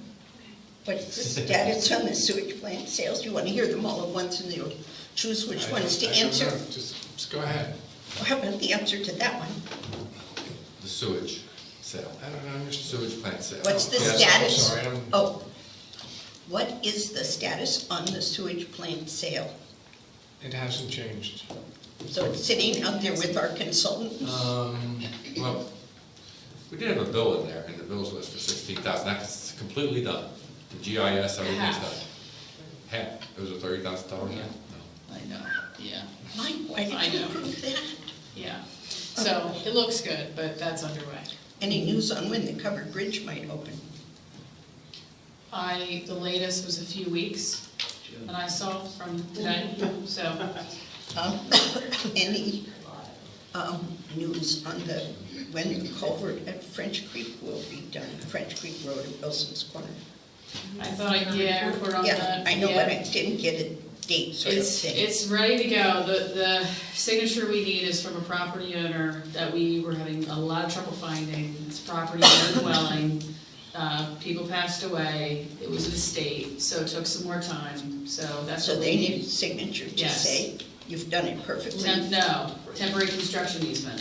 What's the status on the sewage plant sales? You want to hear them all at once and you'll choose which ones to I don't answer? know. Just go ahead. Well, how about the answer to that one? The sewage sale, I don't understand. sewage plant sale. What's the Yes, I'm status? sorry, What is the status on the sewage plant sale? It hasn't changed. So it's sitting out there with our consultants? Well, we did have a bill in there, and the bills was for $16,000. That's completely done. The GIS, everything's Half. done. Half. It was a $30,000 now? No. I know, yeah, Mike, why I did you know. approve that? yeah. So it looks good, but that's underway. Any news on when the covered bridge might open? The latest was a few weeks, and I saw from today, so, Any news on when the culvert at French Creek will be done, French Creek Road at Wilson's Corner. I thought I'd get a report on that. Yeah, I know, Yeah. but I didn't get a date sort of thing. It's ready to go. The signature we need is from a property owner that we were having a lot of trouble finding. It's property owner dwelling. People passed away. It was an estate, so it took some more time. So that's So what they we need a need. signature to Yes. say, you've done it perfectly. Temporary construction easement.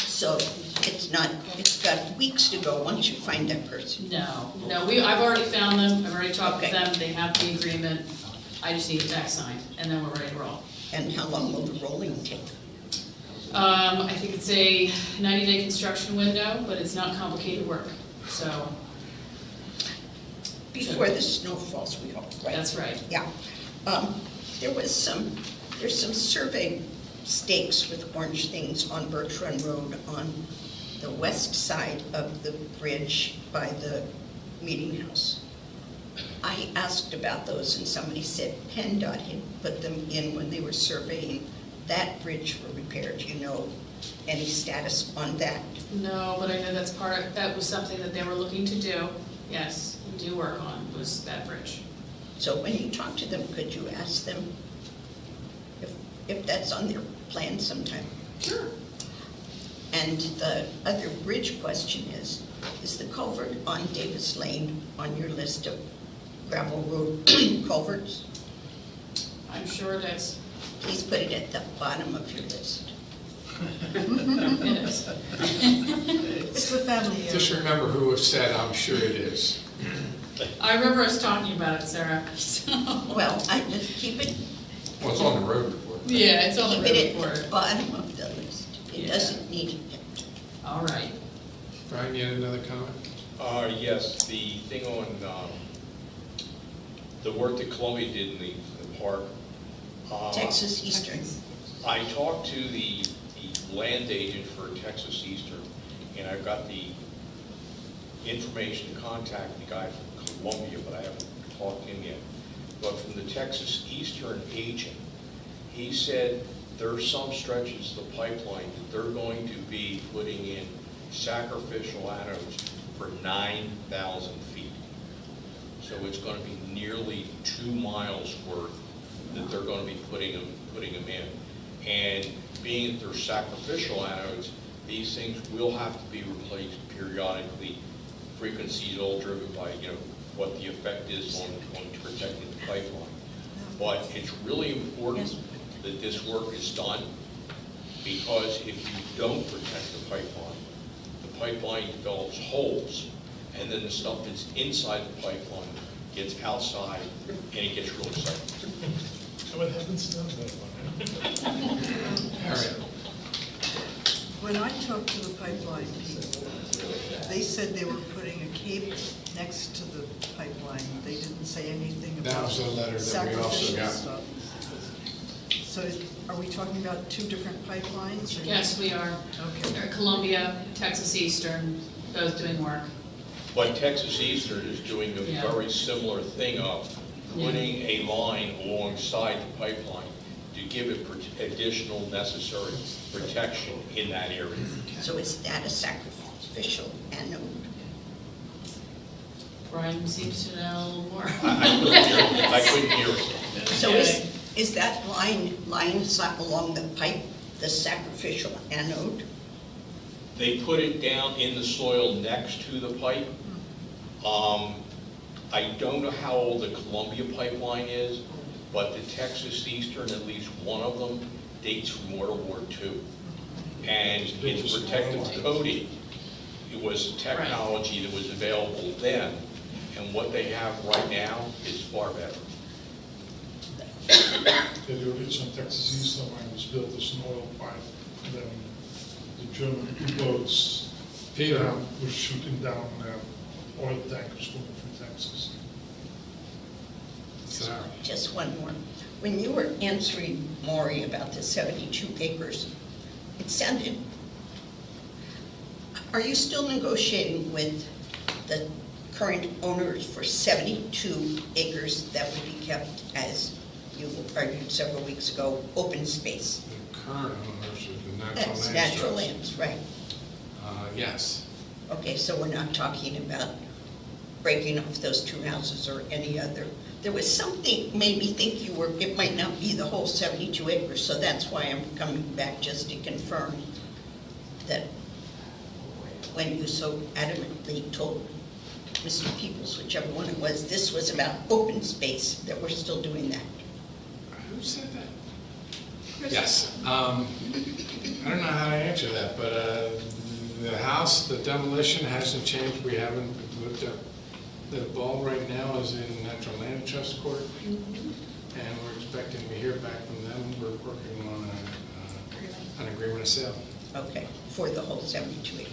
So it's got weeks to go once you find that person. No, I've already found them. I've already talked with Okay. them. They have the agreement. I just need it back signed, and then we're ready to roll. And how long will the rolling take? I think it's a 90-day construction window, but it's not complicated work, so Before the snow falls, we hope, right? that's right. Yeah. There's some survey stakes with orange things on Birch Run Road on the west side of the bridge by the meeting house. I asked about those and somebody said PennDOT had put them in when they were surveying that bridge for repair. Do you know any status on that? No, but I know that was something that they were looking to do. Yes, do work on, was that bridge. So when you talk to them, could you ask them if that's on their plan sometime? Sure. And the other bridge question is the culvert on Davis Lane on your list of gravel road culverts? I'm sure it is. Please put it at the bottom of your list. It is. It's the family Just remember who has said, I'm sure it is. I remember us talking about it, Sarah. So, Well, I just keep it, Well, it's on the road report. yeah, it's on the keep road it at report. the bottom of the list. It Yeah. doesn't need it. All right. Brian, you had another comment? Yes, the thing on, the work that Columbia did in the park. Texas Eastern. I talked to the land agent for Texas Eastern, and I've got the information to contact the guy from Columbia, but I haven't talked to him yet. But from the Texas Eastern agent, he said there are some stretches of the pipeline that they're going to be putting in sacrificial anodes for 9,000 feet. So it's going to be nearly 2 miles worth that they're going to be putting them in. And being that they're sacrificial anodes, these things will have to be replaced periodically. Frequency is all driven by, what the effect is on protecting the pipeline. But it's really important that this work is done, because if you don't protect the pipeline develops holes, and then the stuff that's inside the pipeline gets outside, and it gets really exciting. So what happens to them? Harriet? When I talked to the pipeline people, they said they were putting a cable next to the pipeline. They didn't say anything That about was the letter that we also sacrificial got. stuff. So are we talking about two different pipelines? or- Yes, we are. Okay. They're Columbia, Texas Eastern, both doing work. But Texas Eastern is doing a Yeah. very similar thing of putting a line alongside the pipeline to give it additional necessary protection in that area. So is that a sacrificial anode? Brian seems to know a little more. I couldn't hear it. So is that line along the pipe the sacrificial anode? They put it down in the soil next to the pipe. I don't know how old the Columbia pipeline is, but the Texas Eastern, at least one of them, dates from World War II. And its protective coating, it was technology that was available then, and what they have right now is far better. The original Texas Eastern line was built as an oil pipe, and then the German U-boats Peter. were shooting down oil tankers coming from Texas. Sarah? Just one more. When you were answering Maury about the 72 acres, it sounded, are you still negotiating with the current owners for 72 acres that would be kept, as you argued several weeks ago, open space? The current owners have natural That's lands. natural trust. lands, right. Yes. Okay, so we're not talking about breaking off those two houses or any other. There was something made me think it might not be the whole 72 acres, so that's why I'm coming back just to confirm that when you so adamantly told Mr. Peoples, whichever one it was, this was about open space, that we're still doing that. Who said that? Chris? Yes. I don't know how to answer that, but the house, the demolition hasn't changed. We haven't looked up. The ball right now is in Natural Land Trust Court, and we're expecting to hear back from them. We're working on an agreement of sale. Okay, for the whole 72 acres.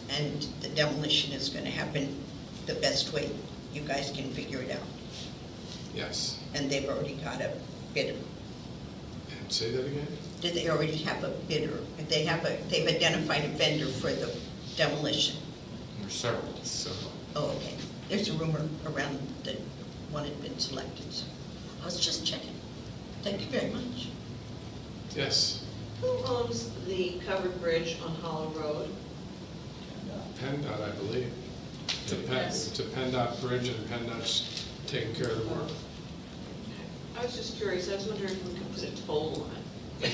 And the demolition is going to happen the best way you guys can figure it out. Yes. And they've already got a bidder. And say that again? Did they already have a bidder? They've identified a vendor for the demolition. There's several. So, Oh, okay. There's a rumor around that one had been selected, so I was just checking. Thank you very much. yes. Who owns the covered bridge on Hollow Road? PennDOT, I believe. It's a PennDOT bridge, and PennDOT's taking care of the work. I was just curious, I was wondering if we could put a toll on it.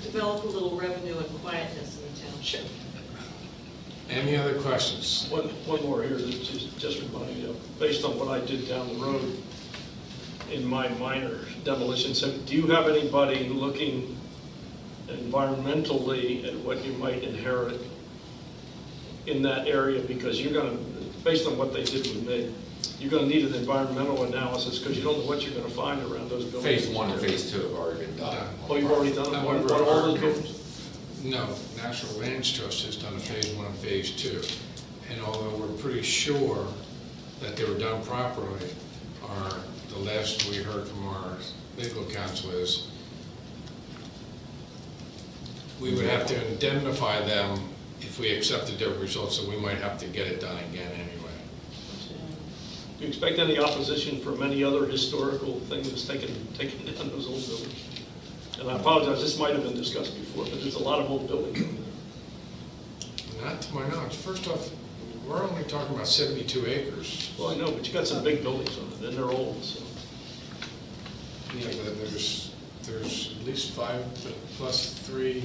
Develop a little revenue and quietness in the township. Any other questions? One more here, that's just reminding you, based on what I did down the road in my minor demolition. So do you have anybody looking environmentally at what you might inherit in that area? Because you're gonna, based on what they did with me, you're gonna need an environmental analysis because you don't know what you're gonna find around those buildings. Phase 1 and Phase 2 have already been done. Oh, you've already done it, on all those buildings? No, Natural Lands Trust has done a Phase 1 and Phase 2. And although we're pretty sure that they were done properly, the last we heard from our legal counsel is we would have to indemnify them if we accepted their results, so we might have to get it done again anyway. Do you expect any opposition from any other historical things taking down those old buildings? And I apologize, this might have been discussed before, but there's a lot of old buildings in there. Not to my knowledge. First off, we're only talking about 72 acres. Well, I know, but you got some big buildings on it, and they're old, so. Yeah, but there's at least 5 plus 3.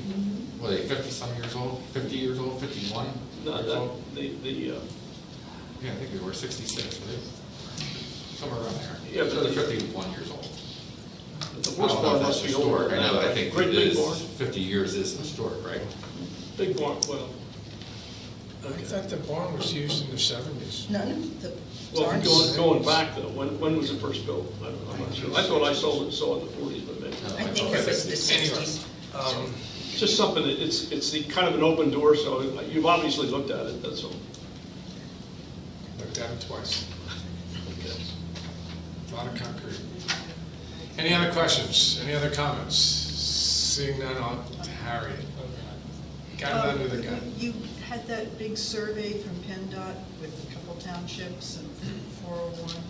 Were they 50-some years old, 50 years old, 51 No, years old? yeah, Yeah, I think they were 66, were they? Somewhere around there. Yeah, but So they're the- 51 years old. the I horse don't know barn if that's must be older historic. than I know, that. I think Great it big is, barn. 50 years is historic, right? Big barn, well, I thought the barn was used in the 70s. None of the well, barns. going back though, when was it first built? I'm not sure. I thought I saw it in the 40s, but maybe. I think it was the Anyway, 60s. It's just something, it's the kind of an open door, so you've obviously looked at it, that's all. Looked at it twice. Okay. A lot of concrete. Any other questions? Any other comments? Seeing none, on to Harriet. Got it under the gun. You had that big survey from PennDOT with a couple townships and 401.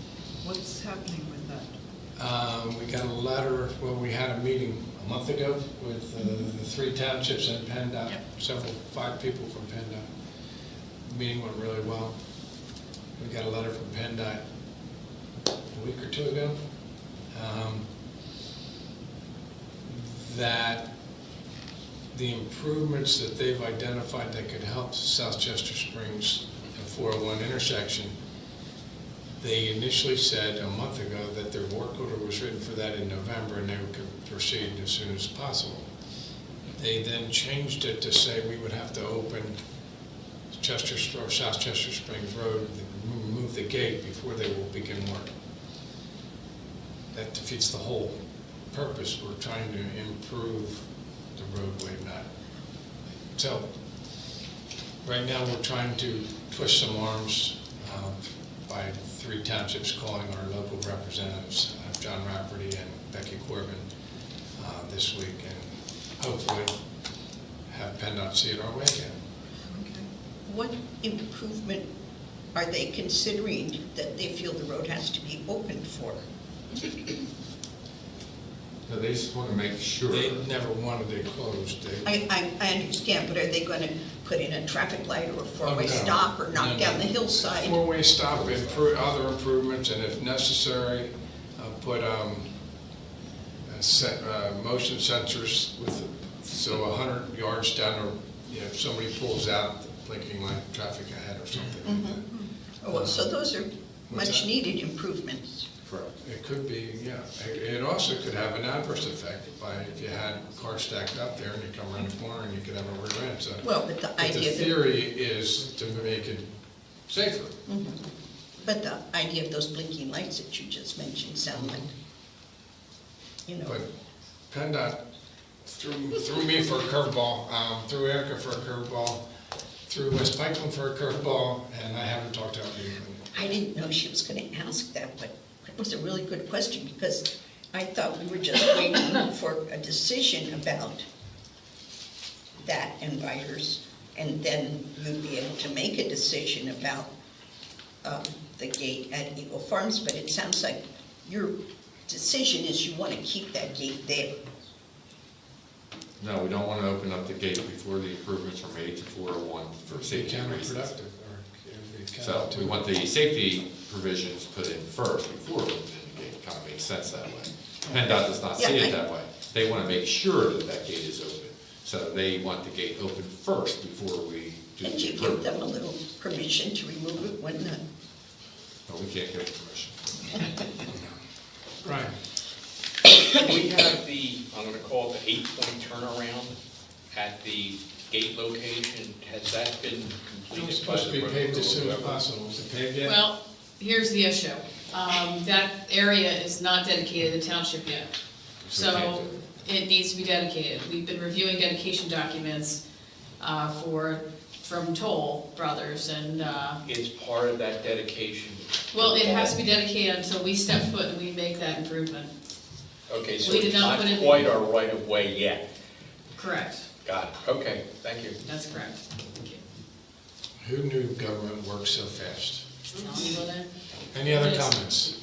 What's happening with that? We got a letter, well, we had a meeting a month ago with the 3 townships and PennDOT, 5 people from PennDOT. The meeting went really well. We got a letter from PennDOT a week or 2 ago that the improvements that they've identified that could help South Chester Springs and 401 intersection, they initially said a month ago that their work order was written for that in November and they could proceed as soon as possible. They then changed it to say we would have to open South Chester Springs Road, move the gate before they will begin work. That defeats the whole purpose. We're trying to improve the roadway, not. So, right now we're trying to twist some arms by 3 townships calling our local representatives, John Rafferty and Becky Corbin, this week, and hopefully have PennDOT see it our way again. Okay. What improvement are they considering that they feel the road has to be opened for? No, they just want to make sure. They never wanted it closed. They- I understand, but are they gonna put in a traffic light or a four-way Oh, no. stop or knock No, down no. the hillside? Four-way stop, other improvements, and if necessary, put motion sensors with, so 100 yards down, or, if somebody pulls out, the blinking light, traffic ahead or something like that. Oh, well, so those are What's much that? needed improvements. Correct. It could be, yeah. It also could have an adverse effect by if you had cars stacked up there and you come around the corner and you could have a rear end, so. Well, but the But the idea that, theory is to make it safer. but the idea of those blinking lights that you just mentioned sound like, you know, But PennDOT threw me for a curveball, threw Erica for a curveball, threw West Pikeland for a curveball, and I haven't talked to her either. I didn't know she was gonna ask that, but it was a really good question, because I thought we were just waiting for a decision about that and riders, and then you'd be able to make a decision about the gate at Eagle Farms, but it sounds like your decision is you wanna keep that gate there. No, we don't want to open up the gate before the improvements are made to 401 for Be safety reasons. counterproductive, or it would be So we want the safety provisions put in first before we open the gate. Kind of makes sense that way. PennDOT does not see Yeah, it that way. They want to make sure that that gate is open. So they want the gate open first before we do And the you give improvement. them a little permission to remove it when the, No, we can't give permission. Right. We have the, I'm gonna call it the 8-point turnaround at the gate location. Has that been completed? It's by supposed to the be road paved crew as or soon as whoever? possible. Is it paved yet? Well, here's the issue. That area is not dedicated to the township yet. So it needs to be dedicated. We've been reviewing dedication documents from Toll Brothers, and, It's part of that dedication. well, it has to be dedicated until we step foot and we make that improvement. Okay, so We did it's not not put it- quite our right of way yet. Correct. Got it. Okay, thank you. That's correct. Who knew government works so fast? Tell me about that. Any other Yes. comments?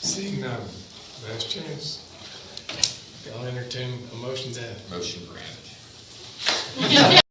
Seeing none, last chance. I'll entertain a motion to Motion granted.